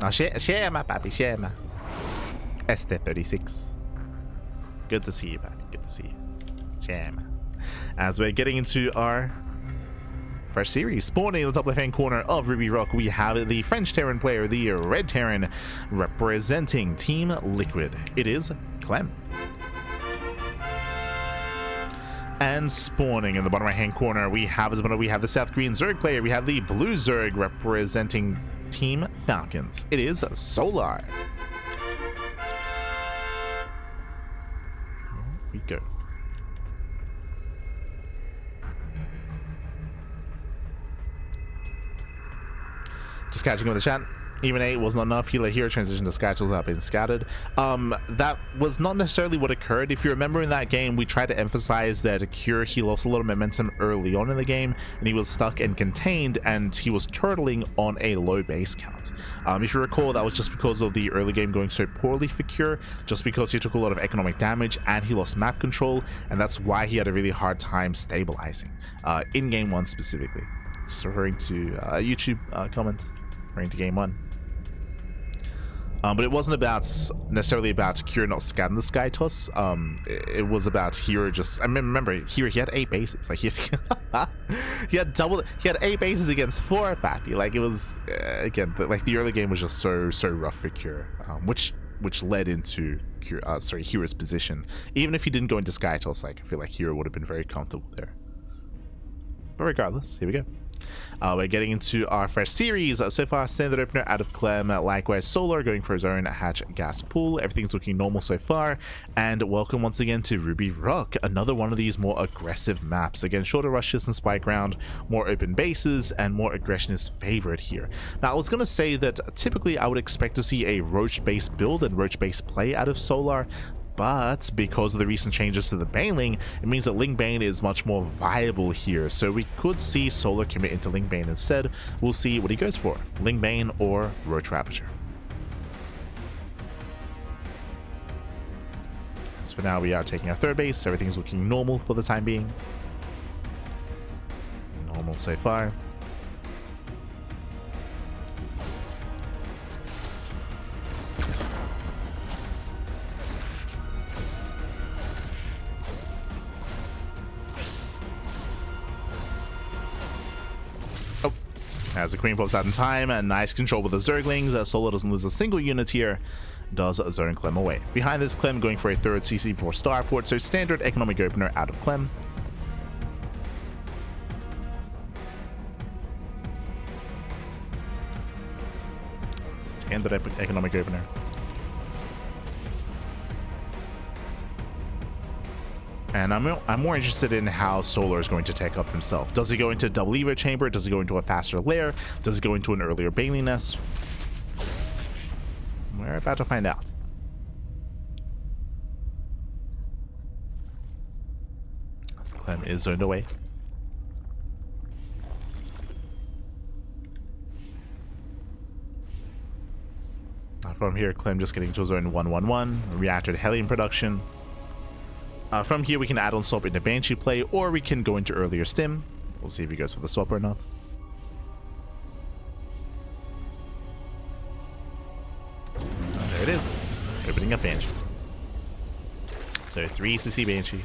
Oh, share my papi, share my. ST36. Good to see you, papi. Good to see you. Share my. As we're getting into our first series, spawning in the top left-hand corner of Ruby Rock, we have the French Terran player, the Red Terran, representing Team Liquid. It is Clem. And spawning in the bottom right-hand corner, we have the South Korean Zerg player. We have the Blue Zerg representing Team Falcons. It is Solar. Here we go. Just catching up with the chat. Even 8 was not enough. Healer here transition to Skytools have been scattered. That was not necessarily what occurred. If you remember in that game, we tried to emphasize that Cure, he lost a lot of momentum early on in the game, and he was stuck and contained, and he was turtling on a low base count. If you recall, that was just because of the early game going so poorly for Cure, just because he took a lot of economic damage and he lost map control, and that's why he had a really hard time stabilizing in game 1 specifically. Just referring to a YouTube comment referring to game 1. But it wasn't necessarily about Kira not scanning the Sky Toss. It was about Hero just. I mean, remember Hero, he had 8 bases. Like he had 8 bases against 4 Pappy. Like it was again, like the early game was just so rough for Kira, which led into Hero's position. Even if he didn't go into Sky Toss, like I feel like Hero would have been very comfortable there. But regardless, here we go. We're getting into our first series. So far, standard opener out of Clem. Likewise, Solar going for his own hatch gas pool. Everything's looking normal so far. And welcome once again to Ruby Rock. Another one of these more aggressive maps. Again, shorter rushes and spike ground, more open bases, and more aggression is favored here. Now, I was going to say that typically I would expect to see a Roach-based build and Roach-based play out of Solar. But because of the recent changes to the Baneling, it means that Ling Bane is much more viable here. So we could see Solar commit into Ling Bane instead. We'll see what he goes for, Ling Bane or Roach Ravager. So for now, we are taking our third base. Everything's looking normal for the time being. Normal so far. As the Queen pops out in time, and nice control with the Zerglings. Solar doesn't lose a single unit here. Does zone Clem away. Behind this, Clem going for a third CC for Starport, so standard economic opener out of Clem. Standard economic opener. And I'm more interested in how Solar is going to take up himself. Does he go into double Evo chamber? Does he go into a faster lair? Does he go into an earlier Baneling nest? We're about to find out. Clem is zoned away. From here, Clem just getting to zone 111. Reactor to Hellion production. From here, we can add on swap into Banshee play, or we can go into earlier Stim. We'll see if he goes for the swap or not. There it is. Opening up Banshee. So 3 CC Banshee.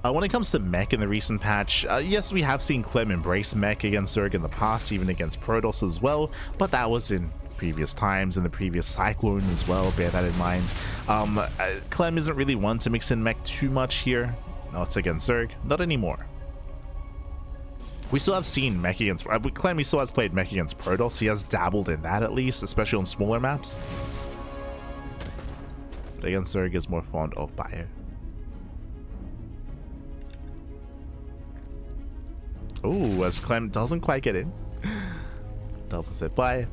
When it comes to mech in the recent patch, yes, we have seen Clem embrace mech against Zerg in the past, even against Protoss as well, but that was in previous times, in the previous Cyclone as well, bear that in mind. Clem isn't really one to mix in mech too much here. No, it's against Zerg, not anymore. We still have seen mech against Clem, he still has played mech against Protoss. He has dabbled in that at least, especially on smaller maps. But against Zerg is more fond of Bio. Oh, as Clem doesn't quite get in. Doesn't sit by.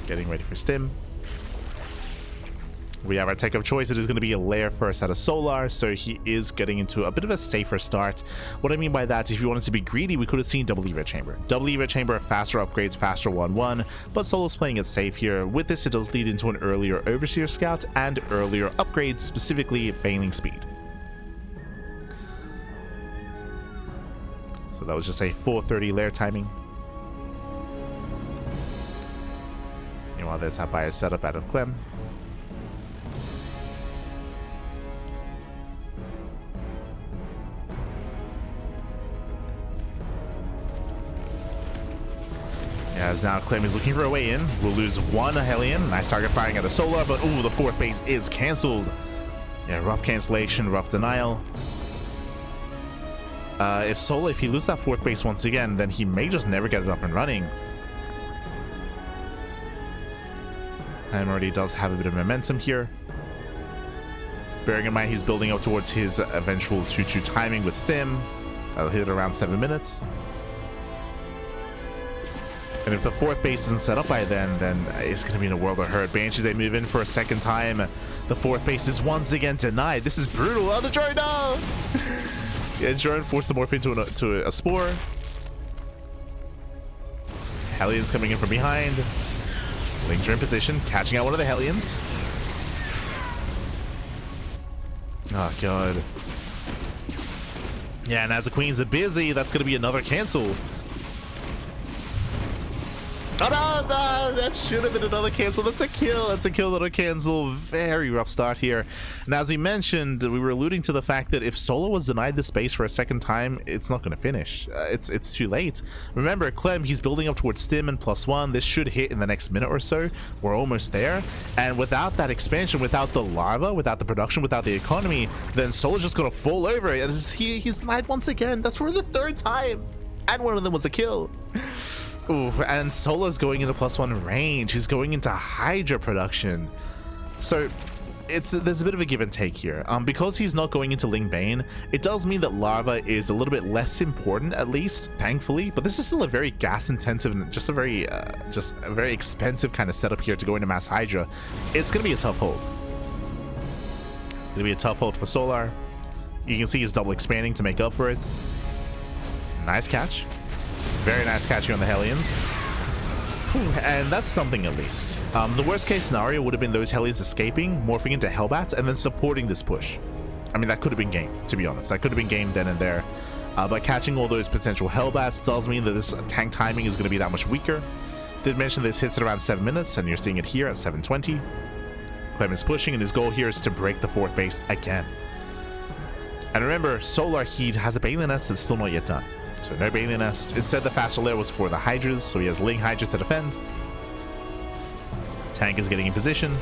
Getting ready for Stim. We have our tech of choice. It is going to be a lair first out of Solar, so he is getting into a bit of a safer start. What I mean by that, if you wanted to be greedy, we could have seen double Evo Chamber. Double Evo Chamber, faster upgrades, faster 1-1, but Solar's playing it safe here. With this, it does lead into an earlier Overseer Scout and earlier upgrades, specifically Baneling speed. So that was just a 4:30 lair timing. Meanwhile, there's Hapaya's setup out of Clem. As now Clem is looking for a way in. We'll lose one Hellion. Nice target firing at the Solar, but ooh, the 4th base is cancelled. Yeah, rough cancellation, rough denial. If he loses that 4th base once again, then he may just never get it up and running. And already does have a bit of momentum here. Bearing in mind he's building up towards his eventual 2-2 timing with Stim. That'll hit around 7 minutes. And if the 4th base isn't set up by then it's going to be in a world of hurt. Banshees, they move in for a second time. The 4th base is once again denied. This is brutal. Oh, the Jordan, no! Yeah, Jordan forced the morph into a Spore. Hellions coming in from behind. Lings are in position, catching out one of the Hellions. Oh, God. Yeah, and as the Queens are busy, that's going to be another cancel. Oh no, that should have been another cancel. That's a kill. That's a kill, another cancel. Very rough start here. And as we mentioned, we were alluding to the fact that if Solo was denied the space for a second time, it's not going to finish. It's too late. Remember, Clem, he's building up towards Stim and +1. This should hit in the next minute or so. We're almost there. And without that expansion, without the larva, without the production, without the economy, then Solo's just going to fall over. And he's denied once again. That's for the 3rd time. And one of them was a kill. Oof, and Solo's going into +1 range. He's going into Hydra production. So there's a bit of a give and take here. Because he's not going into Ling Bane, it does mean that Larva is a little bit less important, at least, thankfully. But this is still a very gas-intensive and just a very expensive kind of setup here to go into Mass Hydra. It's going to be a tough hold. It's going to be a tough hold for Solar. You can see he's double expanding to make up for it. Nice catch. Very nice catching on the Hellions. And that's something at least. The worst case scenario would have been those Hellions escaping, morphing into Hellbats, and then supporting this push. I mean, that could have been game, to be honest. That could have been game then and there. But catching all those potential Hellbats does mean that this tank timing is going to be that much weaker. Did mention this hits at around 7 minutes, and you're seeing it here at 7:20. Clem is pushing, and his goal here is to break the 4th base again. And remember, Solar Heat has a Baneling Nest that's still not yet done. So no Baneling Nest. Instead, the faster layer was for the Hydras, so he has Ling Hydras to defend. Tank is getting in position.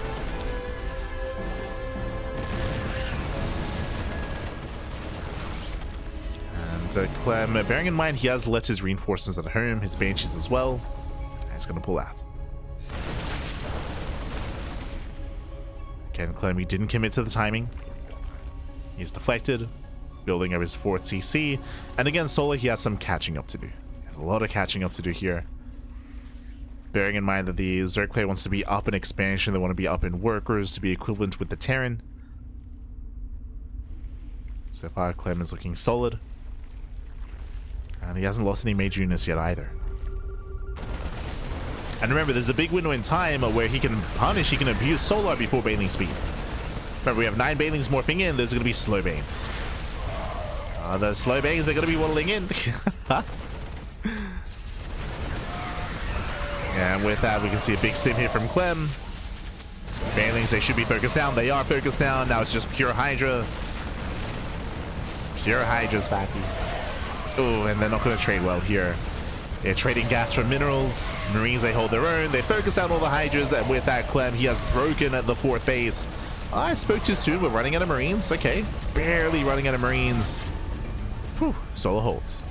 And Clem, bearing in mind he has left his reinforcements at home, his Banshees as well. He's going to pull out. Again, Clem, he didn't commit to the timing. He's deflected. Building up his 4th CC, and again Solar, he has some catching up to do. He has a lot of catching up to do here, bearing in mind that the Zergclay wants to be up in expansion. They want to be up in workers to be equivalent with the Terran. So far Clem is looking solid, and he hasn't lost any major units yet either. And remember, there's a big window in time where he can punish, he can abuse Solar before Baneling speed. Remember, we have 9 Banelings morphing in. There's going to be slow Banes. The slow Banes are going to be waddling in. And with that, we can see a big stim here from Clem. Banelings, they should be focused down. They are focused down. Now it's just pure Hydra. Pure Hydra's back. Oh, and they're not going to trade well here. They're trading gas for minerals. Marines, they hold their own. They focus out all the Hydras. And with that, Clem, he has broken at the 4th base. I spoke too soon. We're running out of Marines. Okay. Barely running out of Marines. Whew. Solo holds.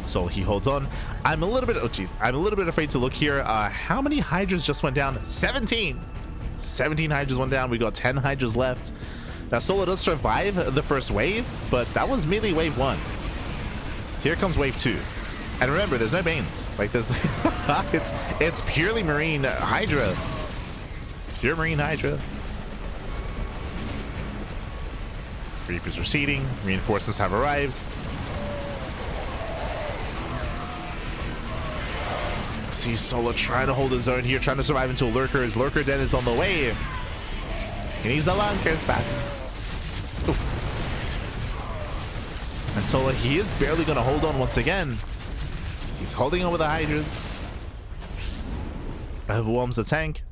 Solo, he holds on. I'm a little bit, I'm a little bit afraid to look here. How many Hydras just went down? 17. 17 Hydras went down. We got 10 Hydras left. Now, Solo does survive the first wave, but that was merely wave 1. Here comes wave 2. And remember, there's no Banes. Like this, it's purely Marine Hydra. Pure Marine Hydra. Reapers receding. Reinforcements have arrived. See Solo trying to hold his own here, trying to survive until Lurker's Lurker Den is on the way. He needs a Lurker's back. Oof. And Solo, he is barely going to hold on once again. He's holding on with the Hydras. overwhelms the tank.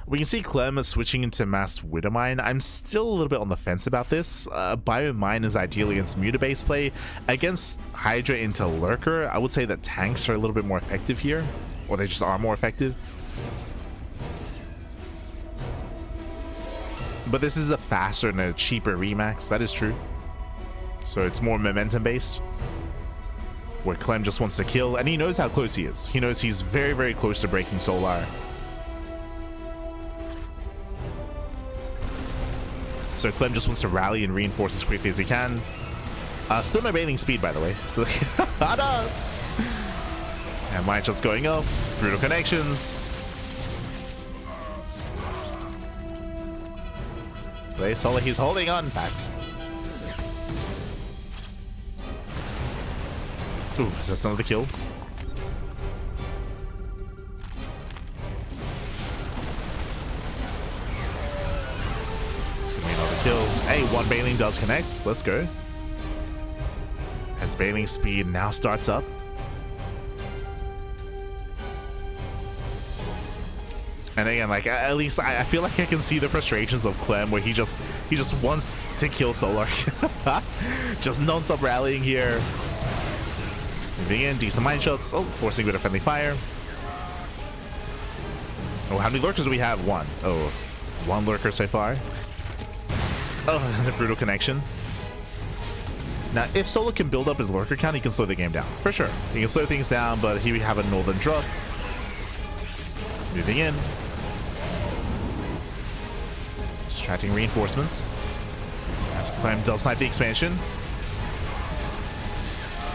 We can see Clem switching into Mass Widowmine. I'm still a little bit on the fence about this. Biomine is ideally against Mutabase play. Against Hydra into Lurker, I would say that tanks are a little bit more effective here. Or they just are more effective. But this is a faster and a cheaper Remax, that is true. So it's more momentum based. Where Clem just wants to kill, and he knows how close he is. He knows he's very, very close to breaking Solar. So Clem just wants to rally and reinforce as quickly as he can. Still no bathing speed, by the way. Still and mine shots going up. Brutal connections. Play Solar, he's holding on back. Ooh, that's another kill. Kill. Hey, one Bailing does connect. Let's go. As Bailing speed now starts up. And again, like at least I feel like I can see the frustrations of Clem where he just wants to kill Solar. Just non-stop rallying here. Moving in, decent mine shots. Oh, forcing a bit of friendly fire. Oh, how many lurkers do we have? One. Oh, one lurker so far. Oh, and a brutal connection. Now, if Solar can build up his lurker count, he can slow the game down. For sure. He can slow things down, but here we have a northern drop. Moving in. Distracting reinforcements. As Clem does snipe the expansion.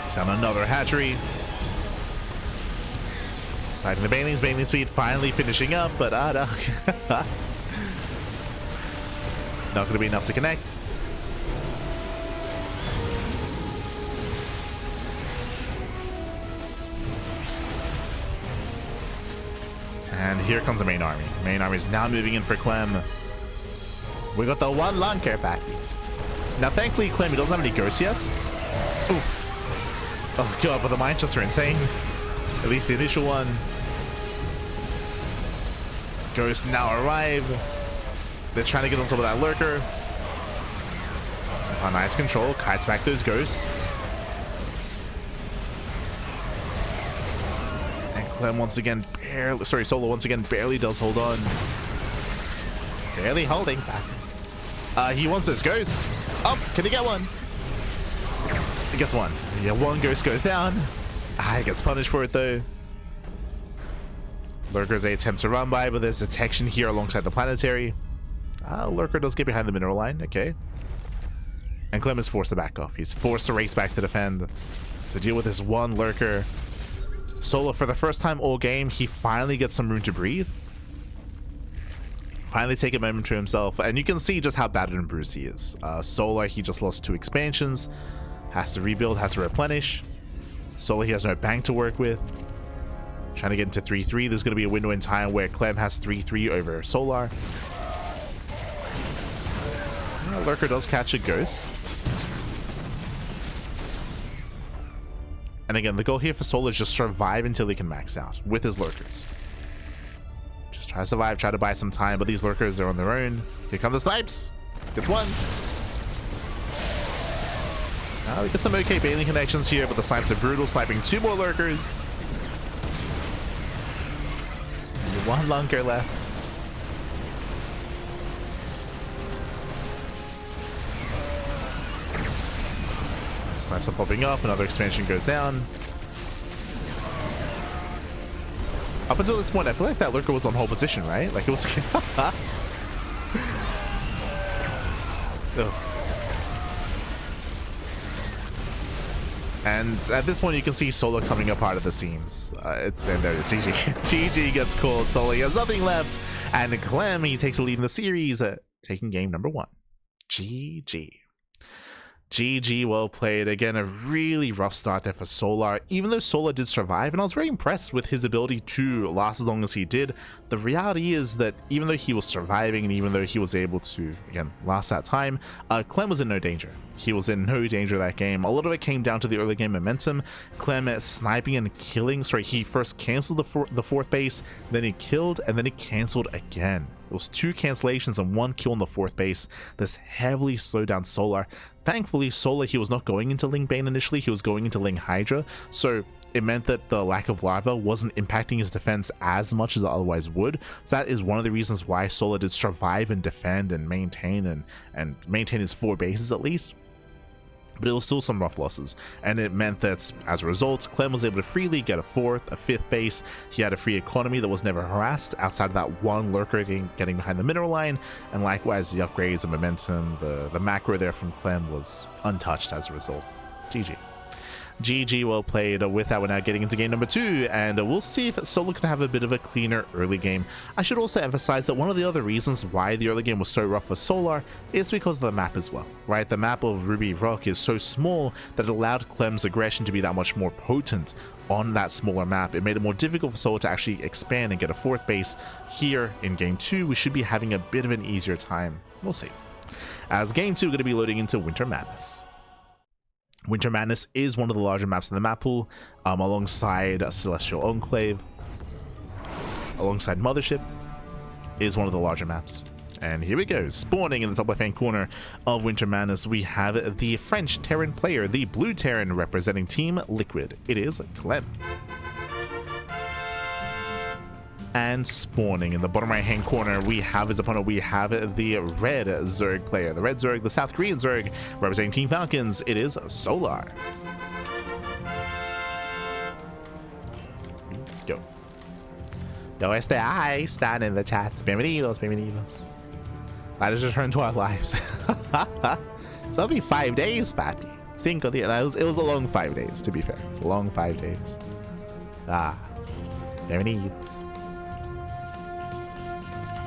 He's on another hatchery. Sniping the Bailings. Bailing speed finally finishing up, but no. Not going to be enough to connect. And here comes the main army. Main army is now moving in for Clem. We got the one Lunker back. Now, thankfully, Clem, he doesn't have any ghosts yet. Oof. Oh, God, but the mine shots are insane. At least the initial one. Ghosts now arrive. They're trying to get on top of that lurker. Oh, nice control. Kites back those ghosts. And Clem once again barely... Sorry, Solar once again barely does hold on. Barely holding back. He wants those ghosts. Oh, can he get one? He gets one. Yeah, one ghost goes down. He gets punished for it though. Lurker's a attempt to run by, but there's detection here alongside the planetary. Lurker does get behind the mineral line, okay. And Clem is forced to back off. He's forced to race back to defend, to deal with this one Lurker. Solar, for the first time all game, he finally gets some room to breathe. Finally take a moment to himself, and you can see just how battered and bruised he is. Solar, he just lost 2 expansions, has to rebuild, has to replenish. Solar, he has no bank to work with. Trying to get into 3-3. There's going to be a window in time where Clem has 3-3 over Solar. Lurker does catch a ghost. And again, the goal here for Solar is just survive until he can max out with his lurkers. Just try to survive, try to buy some time, but these lurkers are on their own. Here come the snipes. Gets one. We get some okay bailing connections here, but the snipes are brutal, sniping 2 more lurkers. And 1 lunker left. Snipes are popping up, another expansion goes down. Up until this point, I feel like that lurker was on hold position, right? Like it was... And at this point, you can see Solar coming up out of the seams. And there it is, GG. GG gets called. Solar, he has nothing left. And Clem, he takes the lead in the series, taking game number 1. GG. GG, well played. Again, a really rough start there for Solar. Even though Solar did survive, and I was very impressed with his ability to last as long as he did, the reality is that even though he was surviving and even though he was able to, again, last that time, Clem was in no danger. He was in no danger that game. A lot of it came down to the early game momentum. Clem sniping and killing. Sorry, he first canceled the fourth base, then he killed, and then he canceled again. It was 2 cancellations and 1 kill on the 4th base. This heavily slowed down Solar. Thankfully, Solar, he was not going into Ling Bane initially, he was going into Ling Hydra, so it meant that the lack of lava wasn't impacting his defense as much as it otherwise would. So that is one of the reasons why Solar did survive and defend and maintain and maintain his 4 bases at least. But it was still some rough losses, and it meant that as a result, Clem was able to freely get a 4th, a 5th base. He had a free economy that was never harassed outside of that one lurker getting behind the mineral line, and likewise the upgrades and momentum, the macro there from Clem was untouched as a result. GG. GG, well played. With that, we're now getting into game number 2, and we'll see if Solar can have a bit of a cleaner early game. I should also emphasize that one of the other reasons why the early game was so rough for Solar is because of the map as well, right? The map of Ruby Rock is so small that it allowed Clem's aggression to be that much more potent on that smaller map. It made it more difficult for Solar to actually expand and get a 4th base. Here in game 2, we should be having a bit of an easier time. We'll see. As game 2, we're going to be loading into Winter Madness. Winter Madness is one of the larger maps in the map pool, alongside Celestial Enclave, alongside Mothership, is one of the larger maps. And here we go, spawning in the top left-hand corner of Winter Madness, we have the French Terran player, the Blue Terran representing Team Liquid. It is Clem. And spawning in the bottom right hand corner, we have his opponent. We have the red Zerg player, the red Zerg, the South Korean Zerg representing Team Falcons. It is Solar. Go. Yo están in the chat. Bienvenidos, bienvenidos. Let us return to our lives. It's only 5 days, papi. 5 días. It was a long 5 days, to be fair. It's a long 5 days. Bienvenidos.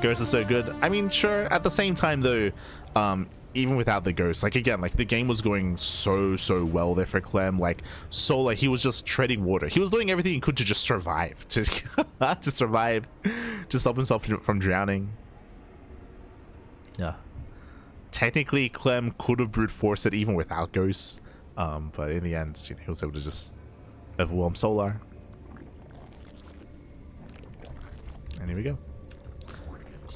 Ghost is so good. I mean, sure, at the same time though, even without the ghost, like again, like the game was going so well there for Clem. Like Solar, he was just treading water. He was doing everything he could to just survive, to survive, to stop himself from drowning. Yeah, technically Clem could have brute forced it even without ghosts, but in the end, you know, he was able to just overwhelm Solar. And here we go.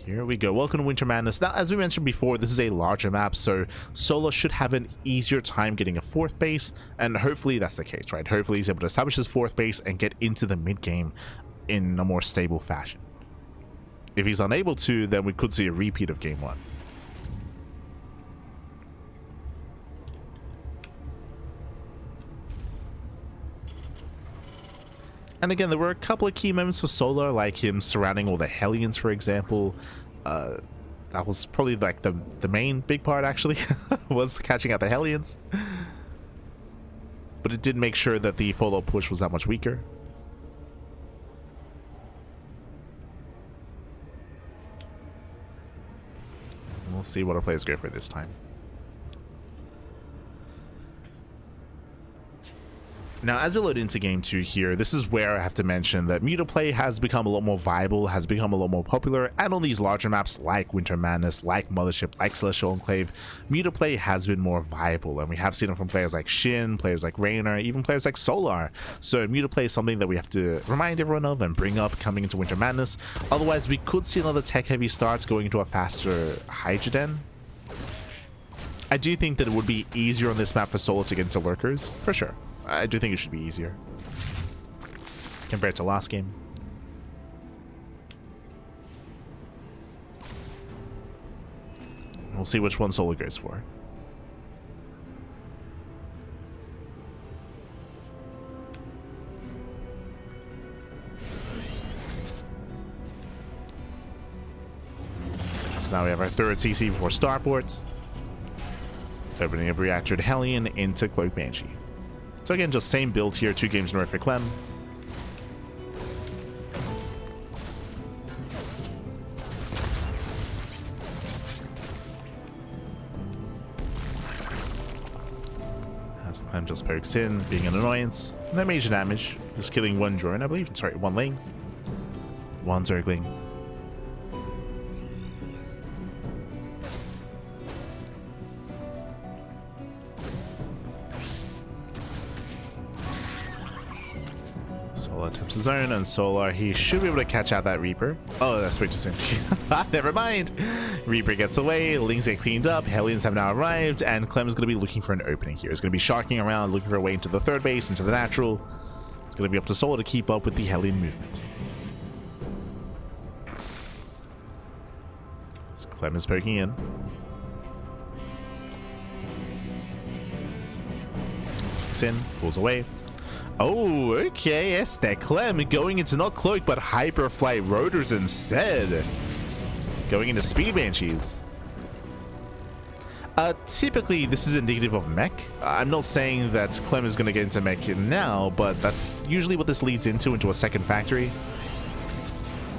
Here we go. Welcome to Winter Madness. Now, as we mentioned before, this is a larger map, so Solar should have an easier time getting a 4th base, and hopefully that's the case, right? Hopefully he's able to establish his 4th base and get into the mid game in a more stable fashion. If he's unable to, then we could see a repeat of game 1. And again, there were a couple of key moments for Solar, like him surrounding all the Hellions, for example. That was probably like the main big part, actually, was catching out the Hellions. But it did make sure that the follow push was that much weaker. And we'll see what our players go for this time. Now, as I load into game 2 here, this is where I have to mention that mutaplay has become a lot more viable, has become a lot more popular, and on these larger maps like Winter Madness, like Mothership, like Celestial Enclave, mutaplay has been more viable, and we have seen it from players like Shin, players like Raynor, even players like Solar. So mutaplay is something that we have to remind everyone of and bring up coming into Winter Madness. Otherwise, we could see another tech-heavy start going into a faster Hydra Den. I do think that it would be easier on this map for Solar to get into lurkers, for sure. I do think it should be easier compared to last game. We'll see which one Solar goes for. So now we have our 3rd CC before starports. Opening up Reactor Hellion into Cloak Banshee. So again, just same build here, 2 games in a row for Clem. Clem just pokes in, being an annoyance. No major damage, just killing one drone, I believe. Sorry, one lane. One Zergling. Solar attempts his own, and Solar, he should be able to catch out that Reaper. Oh, that's way too soon. Never mind. Reaper gets away, Lings get cleaned up, Hellions have now arrived, and Clem is going to be looking for an opening here. He's going to be sharking around, looking for a way into the third base, into the natural. It's going to be up to Solar to keep up with the Hellion movement. So Clem is poking in. Looks in, pulls away. Oh, okay, yes, that Clem going into not Cloak, but Hyperflight Rotors instead. Going into Speed Banshees. Typically, this is indicative of mech. I'm not saying that Clem is going to get into mech now, but that's usually what this leads into a second factory.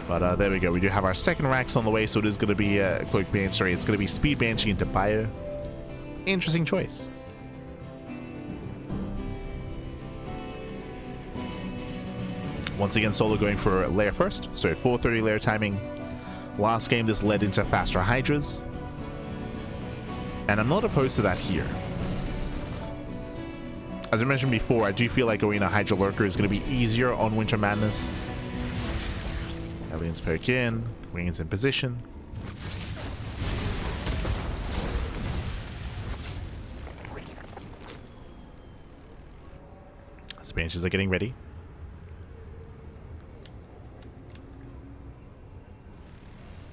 But there we go. We do have our second racks on the way, so it is going to be Cloak Banshee. Sorry, it's going to be Speed Banshee into Bio. Interesting choice. Once again, Solo going for layer first, so 430 layer timing. Last game, this led into faster Hydras. And I'm not opposed to that here. As I mentioned before, I do feel like going to Hydra Lurker is going to be easier on Winter Madness. Aliens poke in, Wings in position. Banshees are getting ready.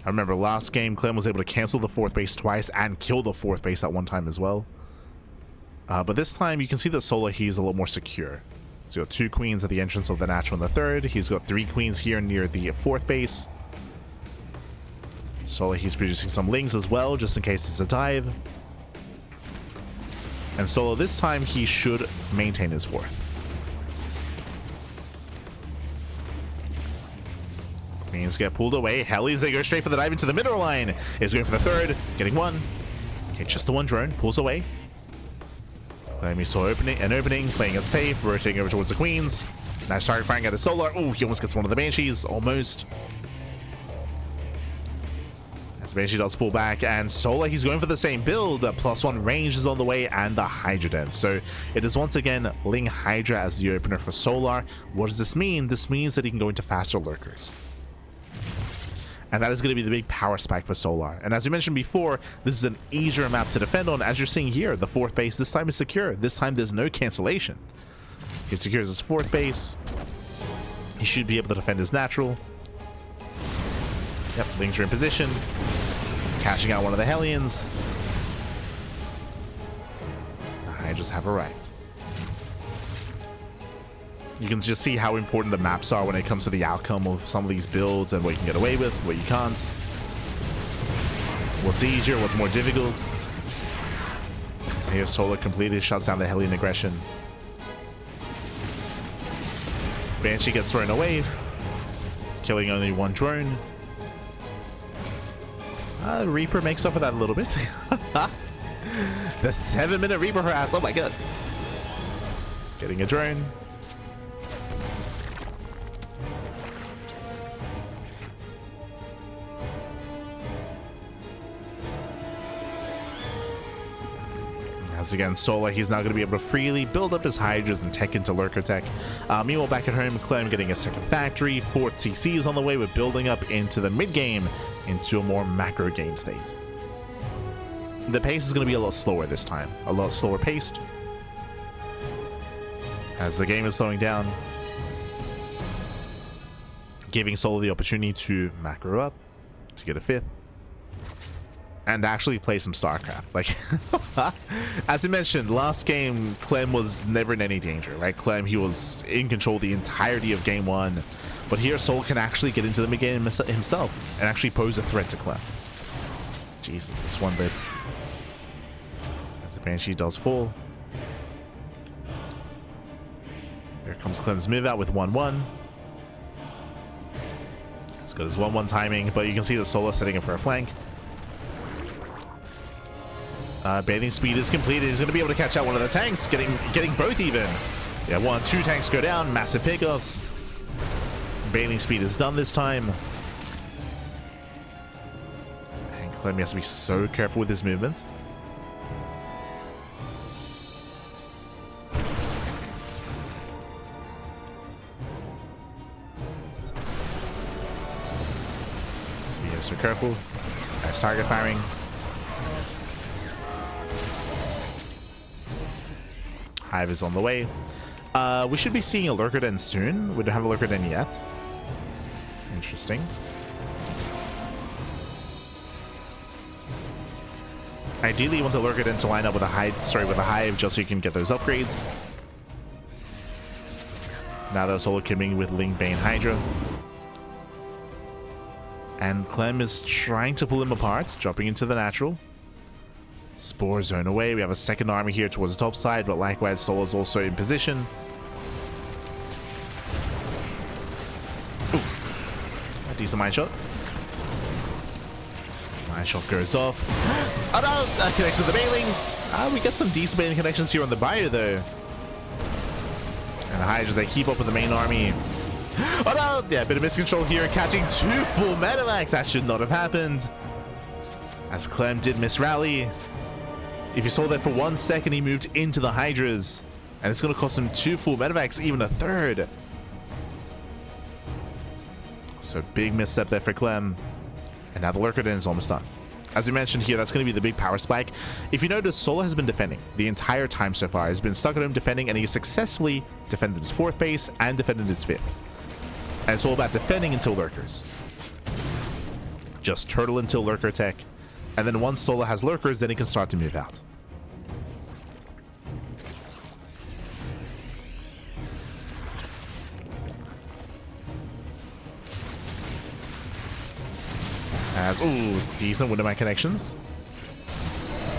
I remember last game, Clem was able to cancel the fourth base twice and kill the fourth base at one time as well. But this time, you can see that Solar, he's a little more secure. He's got 2 queens at the entrance of the natural and the third. He's got 3 queens here near the fourth base. Solar, he's producing some lings as well, just in case it's a dive. And Solar, this time, he should maintain his fourth. Queens get pulled away. Hellies, they go straight for the dive into the middle line. Is going for the third, getting one. Okay, just the one drone, pulls away. Clem, he saw an opening, playing it safe, rotating over towards the queens. Now started firing at his Solar. Oh, he almost gets one of the Banshees, almost. As the Banshee does pull back, and Solar, he's going for the same build. +1 range is on the way, and the Hydra Den. So it is once again Ling Hydra as the opener for Solar. What does this mean? This means that he can go into faster lurkers. And that is going to be the big power spike for Solar. And as we mentioned before, this is an easier map to defend on. As you're seeing here, the fourth base this time is secure. This time there's no cancellation. He secures his fourth base. He should be able to defend his natural. Yep, Lings are in position. Cashing out one of the Hellions. The Hydras have arrived. You can just see how important the maps are when it comes to the outcome of some of these builds and what you can get away with, what you can't. What's easier, what's more difficult. Here, Solar completely shuts down the Hellion aggression. Banshee gets thrown away, killing only one drone. Reaper makes up for that a little bit. The 7-minute Reaper harass, oh my god. Getting a drone. Once again, Solar, he's now going to be able to freely build up his Hydras and tech into Lurker tech. Meanwhile, back at home, Clem getting a second factory. 4th CC is on the way with building up into the mid-game, into a more macro game state. The pace is going to be a lot slower this time. A lot slower paced. As the game is slowing down. Giving Solar the opportunity to macro up, to get a 5th. And actually play some StarCraft. Like, as I mentioned, last game, Clem was never in any danger, right? Clem, he was in control the entirety of game 1. But here, Soul can actually get into the mid-game himself and actually pose a threat to Clem. Jesus, this one bit. As the Banshee does fall. Here comes Clem's move out with 1-1. As good as 1-1 timing, but you can see the Solar setting up for a flank. Bathing speed is completed. He's going to be able to catch out one of the tanks, getting both even. Yeah, 2 tanks go down. Massive pickoffs. Bathing speed is done this time. And Clem has to be so careful with his movement. So careful. Nice target firing. Hive is on the way. We should be seeing a lurker den soon. We don't have a lurker den yet. Interesting. Ideally, you want the lurker den to line up with a hive, just so you can get those upgrades. Now they're solo kimming with Ling Bane Hydra. And Clem is trying to pull him apart, dropping into the natural. Spore zone away. We have a second army here towards the top side, but likewise, Solo's also in position. Ooh. A decent mine shot. Mine shot goes off. Oh no! That connects to the Bailings. We get some decent Bailing connections here on the Bio, though. And the Hydras, they keep up with the main army. Oh no! Yeah, a bit of miscontrol here, catching 2 full medevacs. That should not have happened. As Clem did miss rally. If you saw that for 1 second, he moved into the Hydras. And it's going to cost him 2 full medevacs, even a third. So big misstep there for Clem. And now the lurker den is almost done. As we mentioned here, that's going to be the big power spike. If you notice, Solo has been defending the entire time so far. He's been stuck at home defending, and he successfully defended his 4th base and defended his 5th. And it's all about defending until lurkers. Just turtle until lurker tech. And then once Solo has lurkers, then he can start to move out. As, ooh, decent Windowman connections.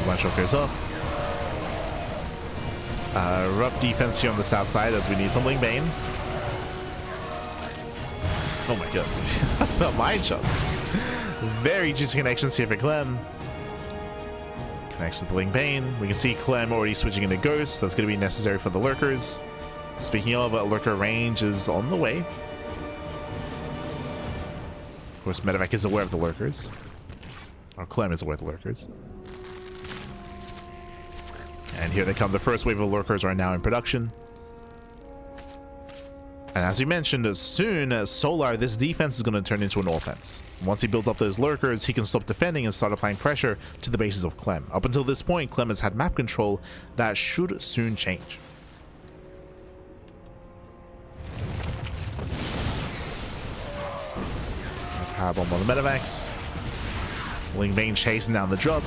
One shot goes off. Rough defense here on the south side as we need some Ling Bane. Oh my god. Mine shots. Very juicy connections here for Clem. Connects with Ling Bane. We can see Clem already switching into Ghost. That's going to be necessary for the lurkers. Speaking of, lurker range is on the way. Of course, Medevac is aware of the lurkers. Or Clem is aware of the lurkers. And here they come. The first wave of lurkers are now in production. And as we mentioned, as soon as Solar, this defense is going to turn into an offense. Once he builds up those lurkers, he can stop defending and start applying pressure to the bases of Clem. Up until this point, Clem has had map control. That should soon change. Powerbomb on the medevacs. Ling Bane chasing down the drop.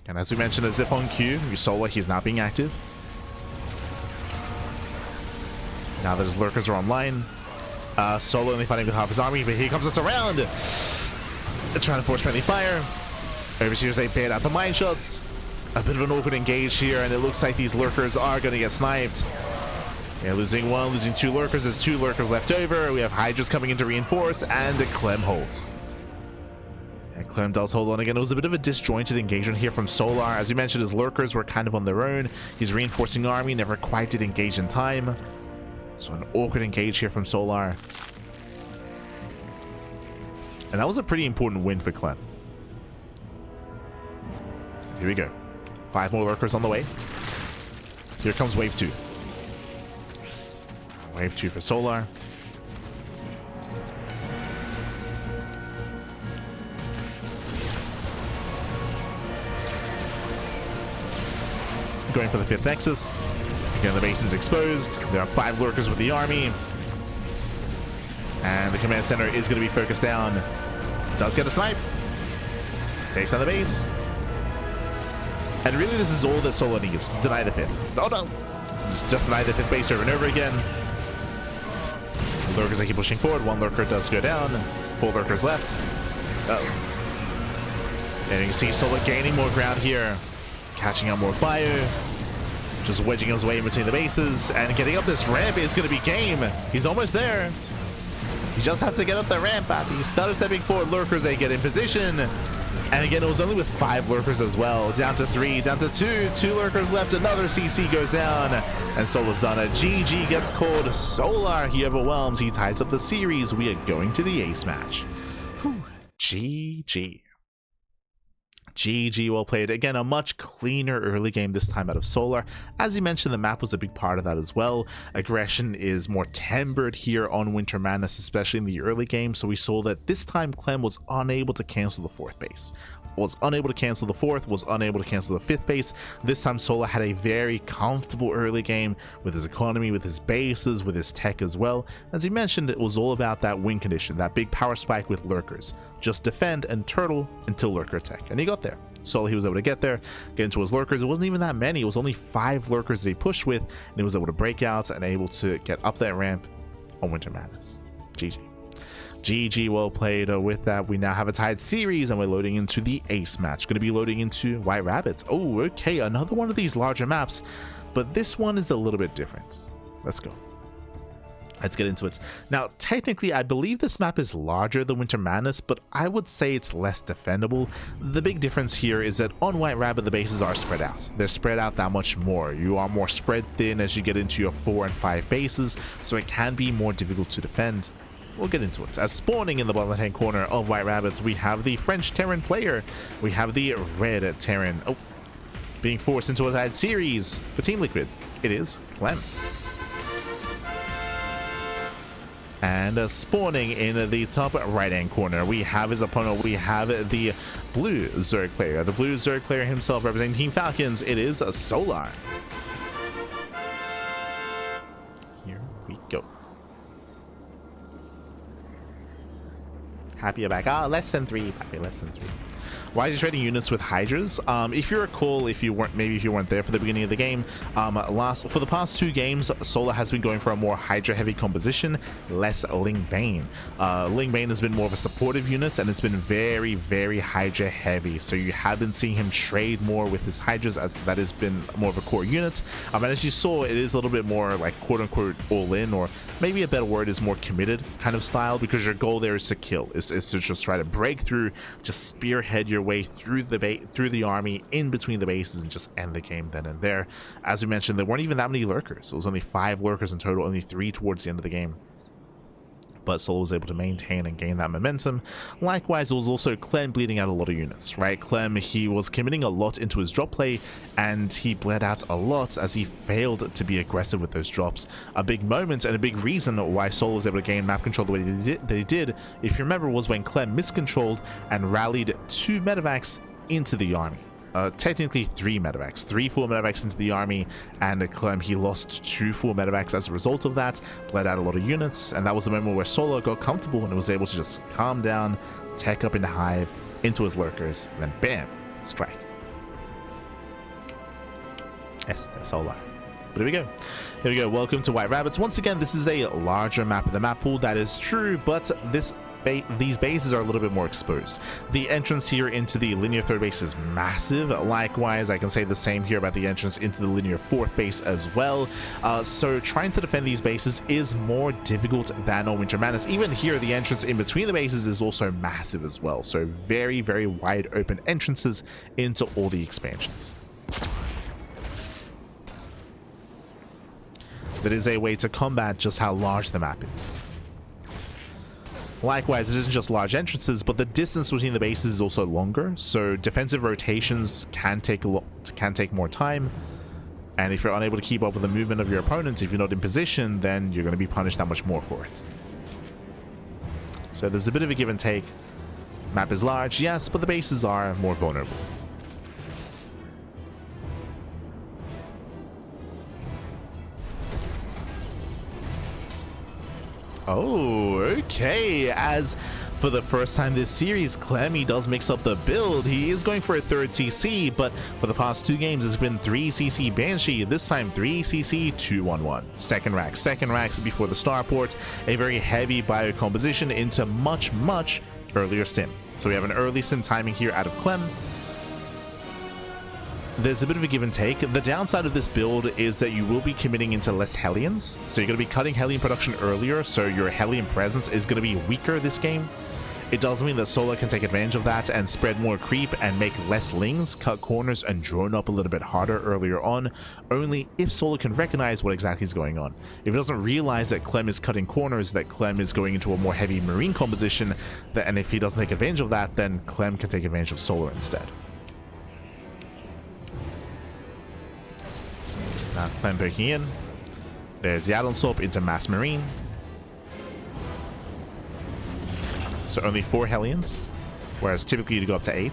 And as we mentioned, as if on cue, Solar, he's not being active. Now that his lurkers are online, Solo only fighting with half his army, but here comes us around. Trying to force friendly fire. Overseers, they bailed out the mine shots. A bit of an awkward engage here, and it looks like these lurkers are going to get sniped. Yeah, losing 1, losing 2 lurkers. There's 2 lurkers left over. We have Hydras coming in to reinforce, and Clem holds. And Clem does hold on again. It was a bit of a disjointed engagement here from Solar. As you mentioned, his lurkers were kind of on their own. He's reinforcing army, never quite did engage in time. So an awkward engage here from Solar. And that was a pretty important win for Clem. Here we go. 5 more lurkers on the way. Here comes wave 2. Wave 2 for Solar. Going for the 5th Nexus. Again, the base is exposed. There are 5 lurkers with the army. And the command center is going to be focused down. Does get a snipe. Takes down the base. And really, this is all that Solo needs. Deny the 5th. Oh no! Just deny the 5th base over and over again. Lurkers, they keep pushing forward. 1 lurker does go down. 4 lurkers left. Uh-oh. And you can see Solo gaining more ground here. Catching up more bio. Just wedging his way in between the bases. And getting up this ramp is going to be game. He's almost there. He just has to get up the ramp after he started stepping forward. Lurkers, they get in position. And again, it was only with 5 lurkers as well. Down to 3, down to 2. 2 lurkers left. Another CC goes down. And Solar's done it. GG gets called. Solar, he overwhelms. He ties up the series. We are going to the ace match. Whew. GG. GG, well played. Again, a much cleaner early game this time out of Solar. As you mentioned, the map was a big part of that as well. Aggression is more tempered here on Winter Madness, especially in the early game. So we saw that this time Clem was unable to cancel the 4th base. Was unable to cancel the 4th, was unable to cancel the 5th base. This time Solar had a very comfortable early game with his economy, with his bases, with his tech as well. As you mentioned, it was all about that win condition, that big power spike with lurkers. Just defend and turtle until lurker attack, and he got there. Solar, he was able to get there, get into his lurkers. It wasn't even that many, it was only 5 lurkers that he pushed with, and he was able to break out and able to get up that ramp on Winter Madness. GG. GG, well played. With that, we now have a tied series and we're loading into the ace match. Going to be loading into White Rabbits. Oh, okay, another one of these larger maps, but this one is a little bit different. Let's go. Let's get into it. Now, technically, I believe this map is larger than Winter Madness, but I would say it's less defendable. The big difference here is that on White Rabbit, the bases are spread out. They're spread out that much more. You are more spread thin as you get into your 4 and 5 bases, so it can be more difficult to defend. We'll get into it. As spawning in the bottom left-hand corner of White Rabbits, we have the French Terran player. We have the red Terran. Oh, being forced into a tied series for Team Liquid. It is Clem. And spawning in the top right-hand corner, we have his opponent. We have the blue Zerg player. The blue Zerg player himself representing Team Falcons. It is Solar. Here we go. Happy back. Less than 3. Happy less than 3. Why is he trading units with Hydras? If you recall, if you weren't there for the beginning of the game, for the past 2 games, Solar has been going for a more Hydra heavy composition, less Ling Bane. Ling Bane has been more of a supportive unit, and it's been very, very Hydra heavy. So you have been seeing him trade more with his Hydras, as that has been more of a core unit. And as you saw, it is a little bit more like quote unquote all in, or maybe a better word is more committed kind of style, because your goal there is to kill, is to just try to break through, just spearhead your way through the army, in between the bases, and just end the game then and there. As we mentioned, there weren't even that many lurkers. It was only 5 lurkers in total, only 3 towards the end of the game. But Solar was able to maintain and gain that momentum. Likewise, it was also Clem bleeding out a lot of units, right? Clem, he was committing a lot into his drop play, and he bled out a lot as he failed to be aggressive with those drops. A big moment and a big reason why Solar was able to gain map control the way that he did, if you remember, was when Clem miscontrolled and rallied 2 medevacs into the army. Technically 3 medevacs, 3 full medevacs into the army, and Clem, he lost 2 full medevacs as a result of that, bled out a lot of units, and that was the moment where Solar got comfortable and was able to just calm down, tech up into Hive, into his lurkers, and then bam, strike. Yes, that's Solar. But here we go. Here we go. Welcome to White Rabbits. Once again, this is a larger map of the map pool, that is true, but these bases are a little bit more exposed. The entrance here into the linear 3rd base is massive. Likewise, I can say the same here about the entrance into the linear 4th base as well. So trying to defend these bases is more difficult than on Winter Madness. Even here, the entrance in between the bases is also massive as well. So very, very wide open entrances into all the expansions. That is a way to combat just how large the map is. Likewise, it isn't just large entrances, but the distance between the bases is also longer, so defensive rotations can take more time. And if you're unable to keep up with the movement of your opponent, if you're not in position, then you're going to be punished that much more for it. So there's a bit of a give and take. Map is large, yes, but the bases are more vulnerable. Oh, okay. As for the first time this series, Clem, he does mix up the build. He is going for a 3rd CC, but for the past 2 games, it's been 3 CC Banshee. This time 3 CC 211. Second racks before the starport. A very heavy bio composition into much earlier stim. So we have an early stim timing here out of Clem. there's a bit of a give and take. The downside of this build is that you will be committing into less Hellions, so you're going to be cutting Hellion production earlier, so your Hellion presence is going to be weaker this game. It does mean that Solar can take advantage of that and spread more creep and make less lings, cut corners, and drone up a little bit harder earlier on, only if Solar can recognize what exactly is going on. If it doesn't realize that Clem is cutting corners, that Clem is going into a more heavy Marine composition, and if he doesn't take advantage of that, then Clem can take advantage of Solar instead. Now Clem poking in. There's the add-on swap into Mass Marine. So only 4 Hellions, whereas typically you'd go up to 8.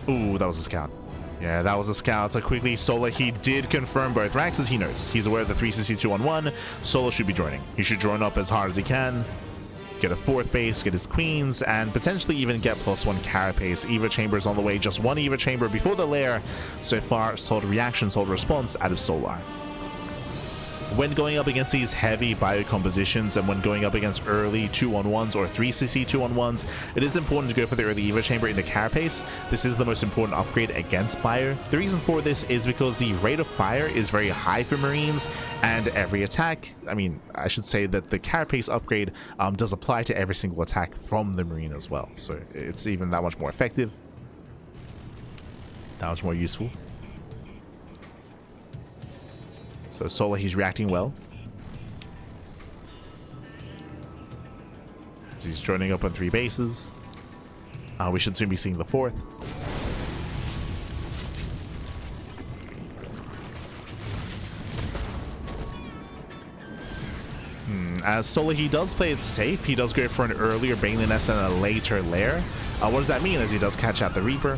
Ooh, that was a scout. Yeah, that was a scout. So quickly, Solar, he did confirm both ranks, as he knows. He's aware of the 3cc 2-on-1. Solar should be joining. He should drone up as hard as he can, get a 4th base, get his queens, and potentially even get +1 carapace. Eva Chambers on the way, just 1 Eva Chamber before the lair. So far, solid reaction, solid response out of Solar. When going up against these heavy bio compositions and when going up against early 2-on-1s or 3cc 2-on-1s, it is important to go for the early Eva Chamber into carapace. This is the most important upgrade against bio. The reason for this is because the rate of fire is very high for Marines, and every attack, I mean, I should say that the carapace upgrade does apply to every single attack from the Marine as well. So it's even that much more effective, that much more useful. So Solar, he's reacting well. As he's joining up on 3 bases. We should soon be seeing the 4th. As Solar, he does play it safe. He does go for an earlier Baneling Nest and a later lair. What does that mean? As he does catch out the Reaper.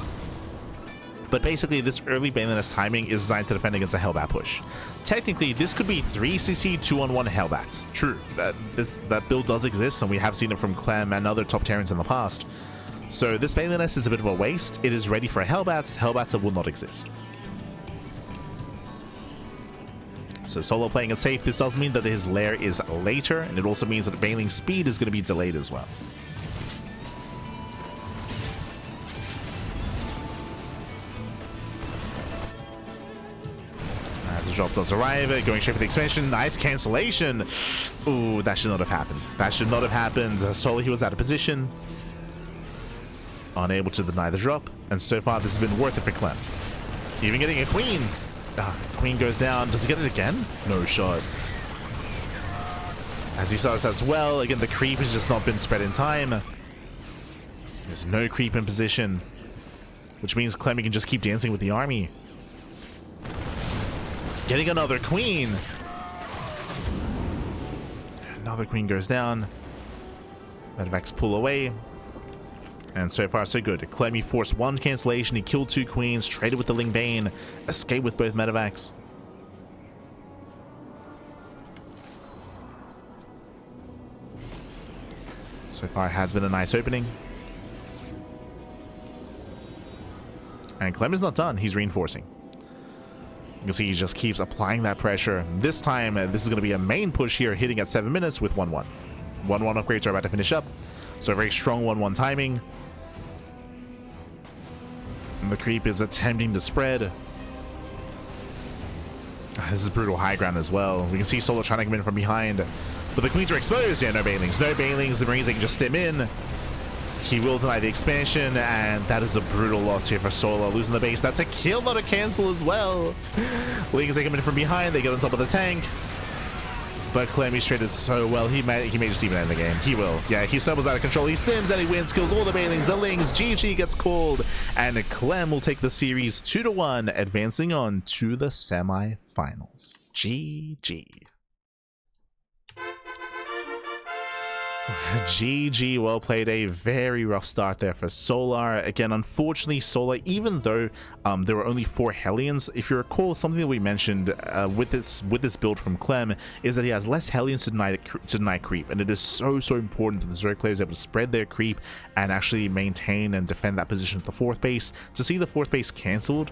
But basically, this early Baneling Nest timing is designed to defend against a Hellbat push. Technically, this could be 3cc 2-on-1 Hellbats. True, that build does exist, and we have seen it from Clem and other top Terrans in the past. So this Baneling Nest is a bit of a waste. It is ready for Hellbats that will not exist. So Solar playing it safe. This does mean that his lair is later, and it also means that Baneling speed is going to be delayed as well. Drop does arrive, going straight for the expansion. Nice cancellation. Ooh, that should not have happened. That should not have happened. Solar, he was out of position, unable to deny the drop, and so far this has been worth it for Clem. Even getting a queen. Queen goes down. Does he get it again? No shot. As he starts as well, again the creep has just not been spread in time. There's no creep in position, which means Clem can just keep dancing with the army. Getting another queen. Another queen goes down. Medevacs pull away. And so far, so good. Clem, he forced 1 cancellation. He killed 2 queens. Traded with the Ling Bane. Escaped with both Medevacs. So far, it has been a nice opening. And Clem is not done. He's reinforcing. You can see he just keeps applying that pressure. This time, this is going to be a main push here, hitting at 7 minutes with 1-1. 1-1 upgrades are about to finish up. So a very strong 1-1 timing. And the creep is attempting to spread. This is brutal high ground as well. We can see Solar trying to come in from behind. But the queens are exposed. Yeah, no Banelings. No Banelings. The Marines, they can just stim in. He will deny the expansion, and that is a brutal loss here for Solar, losing the base. That's a kill, not a cancel as well. Lings, they come in from behind, they get on top of the tank. But Clem, he's traded so well, he may just even end the game. He will. Yeah, he snowballs out of control, he stims and he wins, kills all the Banelings, the Lings, GG gets called, and Clem will take the series 2-1, advancing on to the semi-finals. GG. GG, well played. A very rough start there for Solar. Again, unfortunately, Solar, even though there were only 4 Hellions, if you recall, something that we mentioned with this build from Clem is that he has less Hellions to deny creep, and it is so important that the Zerg player is able to spread their creep and actually maintain and defend that position at the 4th base. To see the 4th base cancelled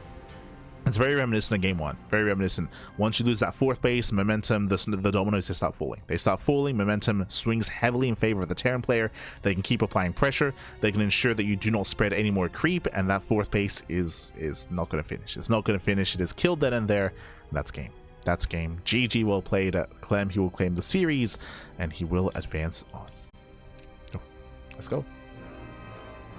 It's very reminiscent of game one. Very reminiscent. Once you lose that fourth base, momentum, the dominoes, they stop falling. They stop falling. Momentum swings heavily in favor of the Terran player. They can keep applying pressure. They can ensure that you do not spread any more creep, and that fourth base is not going to finish. It's not going to finish. It is killed then and there. That's game. That's game. GG well played. Clem, he will claim the series, and he will advance on. Oh, let's go.